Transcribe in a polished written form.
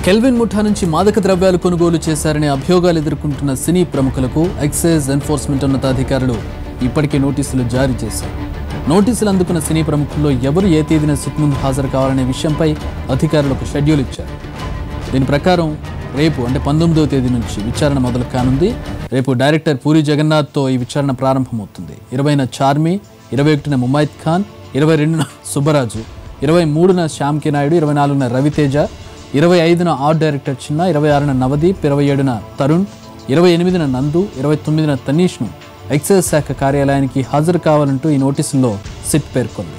Kelvin ముఠా నుంచి మాదక ద్రవ్యాలు కొనుగోలు చేశారనే అభియోగాలు ఎదుర్కొంటున్న సినీ ప్రముఖులకు ఎక్సైజ్ ఎన్ఫోర్స్మెంట్ ఉన్నతాధికారులు ఇప్పటికే నోటీసులు జారీ చేశారు. నోటీసులు అందుకున్న సినీ ప్రముఖుల్లో ఎవరు ఏ తేదీన సిట్ ముందు హాజరు కావాలనే విషయంపై అధికారులకు షెడ్యూల్ ఇచ్చారు. దీని ప్రకారం రేపు అంటే 19వ తేదీ నుంచి విచారణ మొదలు కానుంది. రేపు డైరెక్టర్ పూరి జగన్నాథ్తో ఈ విచారణ ప్రారంభమవుతుంది. 20న చార్మి, 21న ముమైత్ ఖాన్, 22న సుబ్బరాజు, 23న శ్యామ్ కే నాయుడు, 24న రవితేజ, 25న ఆర్ట్ డైరెక్టర్ చిన్న, 26న నవదీప్, 27న తరుణ్, 28న నందు, 29న తనీష్ను ఎక్సైజ్ శాఖ కార్యాలయానికి హాజరు కావాలంటూ ఈ నోటీసుల్లో సిట్ పేర్కొంది.